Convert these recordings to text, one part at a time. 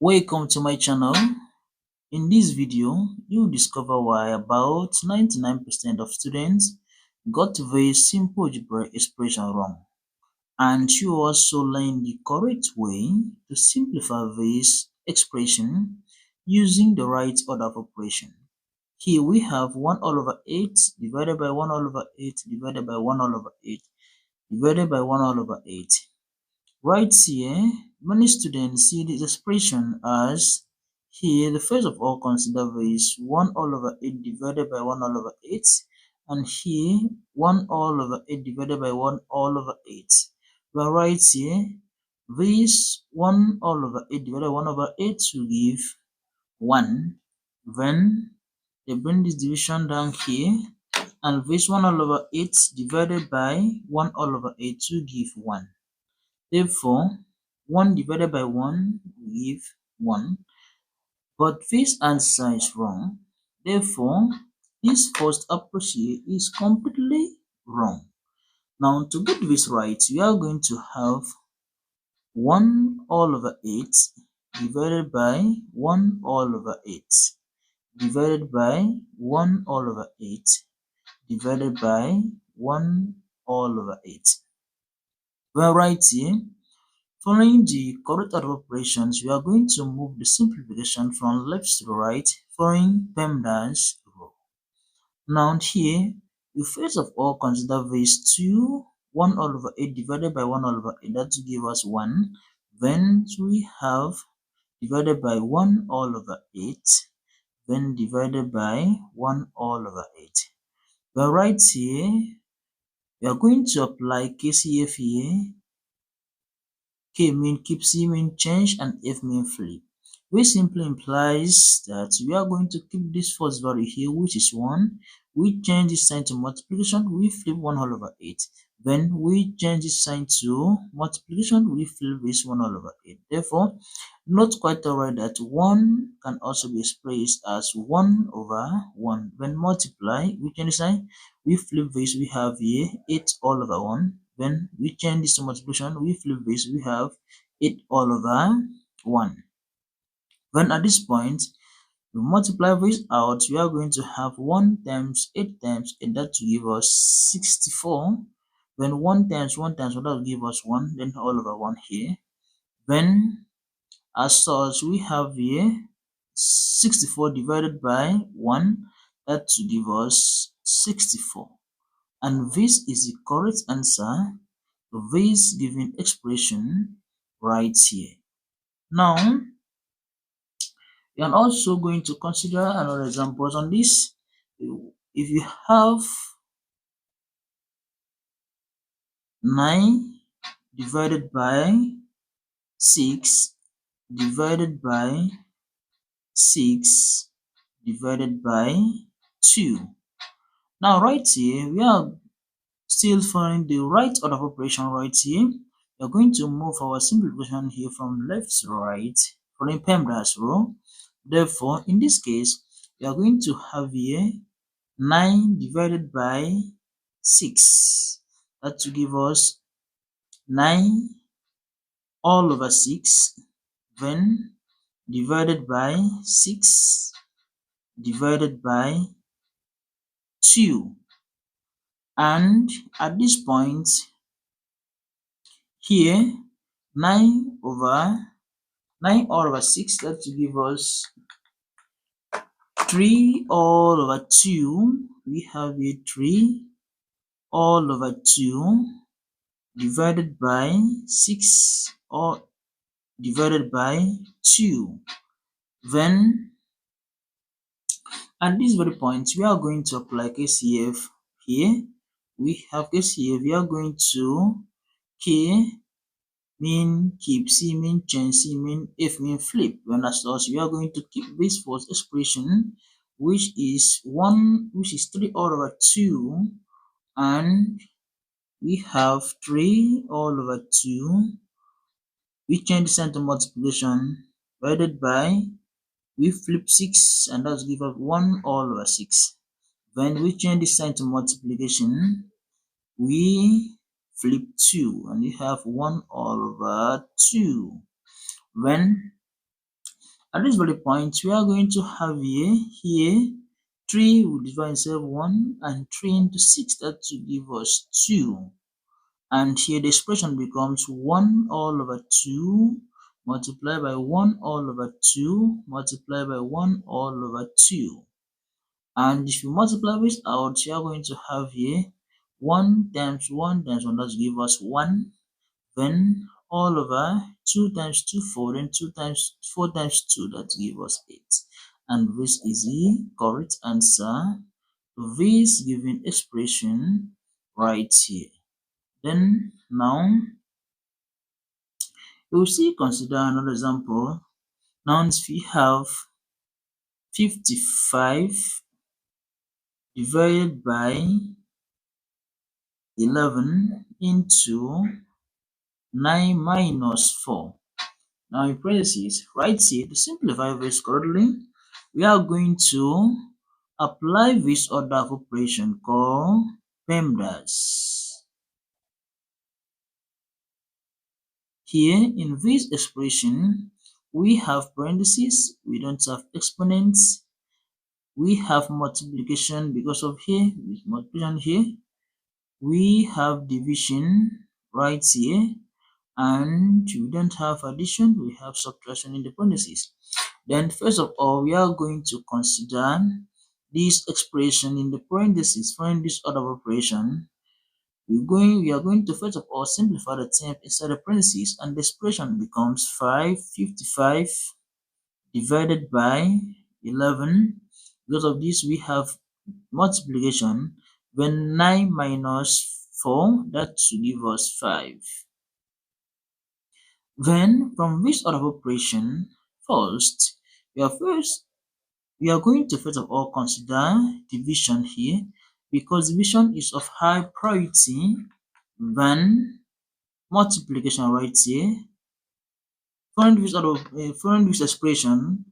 Welcome to my channel. In this video, you'll discover why about 99% of students got very simple algebraic expression wrong, and you also learn the correct way to simplify this expression using the right order of operation. Here we have 1 all over 8 divided by 1 all over 8 divided by 1 all over 8 divided by 1 all over 8. Right here, many students see this expression as here. The first of all, consider this 1 all over 8 divided by 1 all over 8, and here 1 all over 8 divided by 1 all over 8. But right here, this 1 all over 8 divided by 1 over 8 will give 1. Then they bring this division down here, and this 1 all over 8 divided by 1 all over 8 will give 1. Therefore, 1 divided by 1 will give 1, but this answer is wrong. Therefore, this first approach here is completely wrong. Now, to get this right, we are going to have 1 all over 8 divided by 1 all over 8 divided by 1 all over 8 divided by 1 all over 8. Well, right here, following the correct order of operations, we are going to move the simplification from left to right, following PEMDAS rule. Now here, you first of all consider this 2, 1 all over 8 divided by 1 all over 8, that will give us 1. Then we have divided by 1 all over 8, then divided by 1 all over 8. But right here, we are going to apply KCF here. K mean keep, C mean change, and F mean flip. Which simply implies that we are going to keep this first value here, which is 1. We change this sign to multiplication, we flip 1 all over 8. Then we change this sign to multiplication, we flip this 1 all over 8. Therefore, note quite alright that 1 can also be expressed as 1 over 1. When multiply, we change the sign, we flip this, we have here 8 all over 1. When we change this to multiplication, we flip this, we have 8 all over 1. When at this point, we multiply this out, we are going to have 1 times 8 times 8, that will give us 64. When 1 times 1 times 1, that will give us 1, then all over 1 here. Then, as such, we have here 64 divided by 1, that will give us 64. And this is the correct answer to this given expression right here. Now, we are also going to consider another example on this. If you have 9 divided by 6 divided by 6 divided by 2. Now, right here, we are still following the right order of operation right here. We are going to move our simplification here from left to right, following PEMDAS rule. Therefore, in this case, we are going to have here 9 divided by 6. That will give us 9 all over 6, then divided by 6 divided by 2. And at this point here, 9 all over 6, that will give us 3 all over 2. We have here 3 all over 2 divided by 6 or divided by 2. Then at this very point, we are going to apply KCF here. We have KCF, we are going to K mean keep, C mean change, C mean F mean flip. When as such, we are going to keep this first expression, which is 3 all over 2, and we have 3 all over 2. We change the sign to multiplication, divided by, we flip 6, and that's give us 1 all over 6. When we change the sign to multiplication, we flip 2, and we have 1 all over 2. When At this very point, we are going to have here 3 will divide itself 1 and 3 into 6, that will give us 2. And here the expression becomes 1 all over 2 multiplied by 1 all over 2 multiplied by 1 all over 2. And if you multiply this out, you are going to have here 1 times 1 times 1, that will give us 1. Then all over 2 times 2, 4, then 2 times 4 times 2, that give us 8. And this is the correct answer to this given expression right here. Then now we will see consider another example. Now if we have 55 divided by 11 into 9 minus 4. Now in parentheses, write here to simplify this correctly, we are going to apply this order of operation called PEMDAS. Here in this expression, we have parentheses, we don't have exponents, we have multiplication because of here, with multiplication here, we have division right here, and we don't have addition, we have subtraction in the parentheses. Then first of all, we are going to consider this expression in the parentheses. Find this order of operation. We are going to first of all simplify the term inside the parentheses, and the expression becomes 555 divided by 11. Because of this, we have multiplication. When 9 minus 4, that should give us 5. Then from this order of operation, first we are going to first of all consider division here, because division is of high priority than multiplication right here. Following this expression,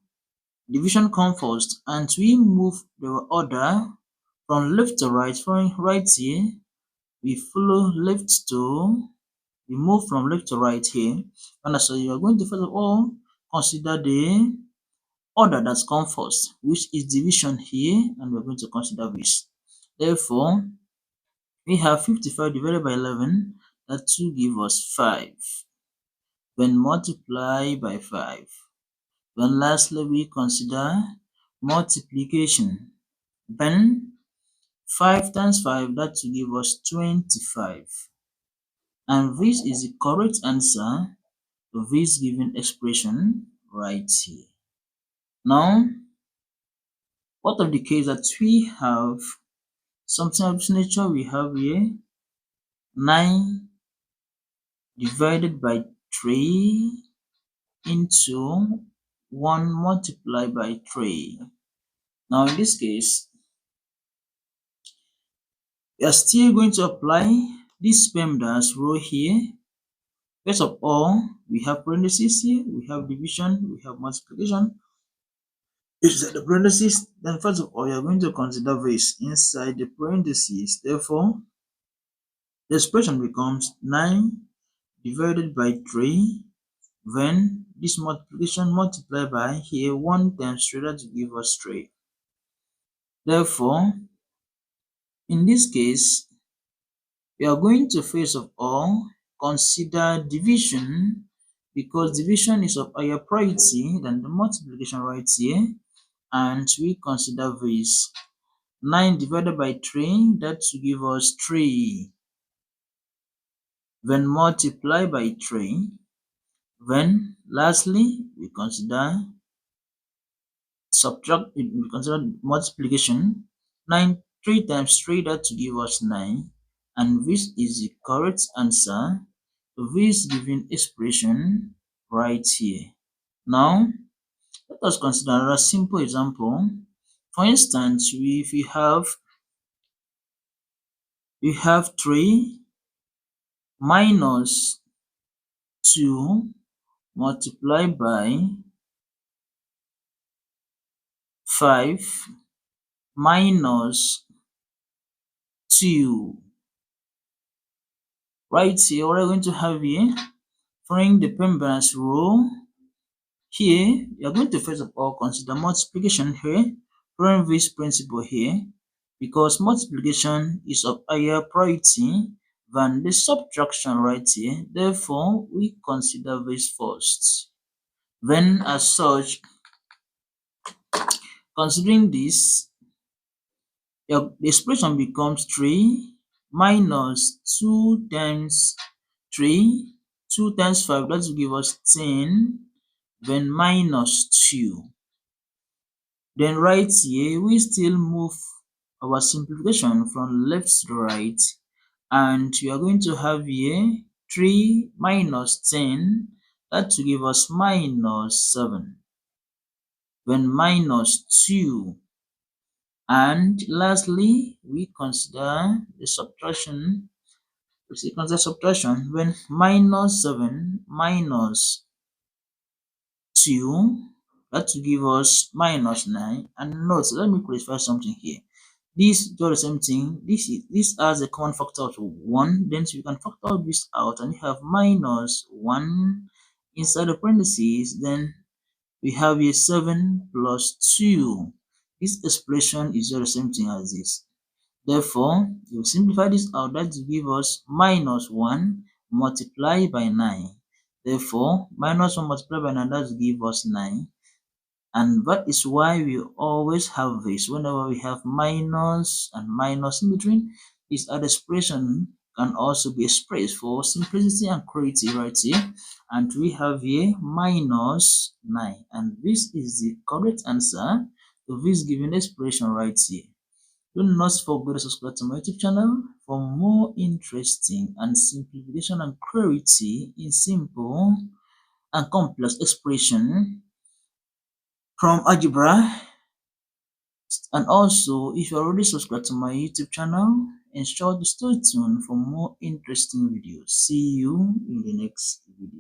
division comes first, and we move the order from left to right. Following right here, we follow left to we move from left to right here, and so you are going to first of all consider the order that comes first, which is division here, and we're going to consider this. Therefore, we have 55 divided by 11, that will give us 5. When multiply by 5. Then lastly, we consider multiplication. Then 5 times 5, that will give us 25. And this is the correct answer to this given expression right here. Now, what of the case that we have something of this nature? We have here 9 divided by 3 into 1 multiplied by 3. Now in this case, we are still going to apply this PEMDAS rule here. First of all, we have parentheses here, we have division, we have multiplication. Inside the parentheses, then first of all, you are going to consider this inside the parentheses. Therefore, the expression becomes 9 divided by 3. Then this multiplication multiplied by here 1 times 3, that will give us 3. Therefore, in this case, we are going to first of all consider division, because division is of higher priority than the multiplication right here, and we consider this 9 divided by 3, that will give us 3. Then multiply by 3. Then lastly, we consider multiplication. 3 times 3, that will give us 9, and this is the correct answer to this given expression right here. Now let us consider another simple example. For instance, if we have 3 minus 2 multiplied by 5 minus 2. Right here, what are we going to have here? Following the PEMDAS rule, Here, you are going to first of all consider multiplication here, following this principle here, because multiplication is of higher priority than the subtraction right here. Therefore, we consider this first. Then, as such, considering this, the expression becomes 3 minus 2 times 3, 2 times 5, that will give us 10, then minus 2. Then right here, we still move our simplification from left to right, and we are going to have here 3 minus 10, that will give us minus 7, then minus 2. And lastly, we consider the subtraction. We consider subtraction when minus 7 minus 2, that will give us minus 9. And note, let me clarify something here. This does the same thing. This has a common factor of 1. Then we can factor this out and we have minus 1 inside the parentheses. Then we have a 7 plus 2. This expression is just the same thing as this. Therefore, you simplify this out, that will give us minus 1 multiplied by 9. Therefore, minus 1 multiplied by 9, that will give us 9. And that is why we always have this. Whenever we have minus and minus in between, this other expression can also be expressed for simplicity and clarity right here. And we have here minus 9. And this is the correct answer to this given expression right here. Do not forget to subscribe to my YouTube channel for more interesting and simplification and clarity in simple and complex expression from algebra. And also, if you already subscribed to my YouTube channel, ensure to stay tuned for more interesting videos. See you in the next video.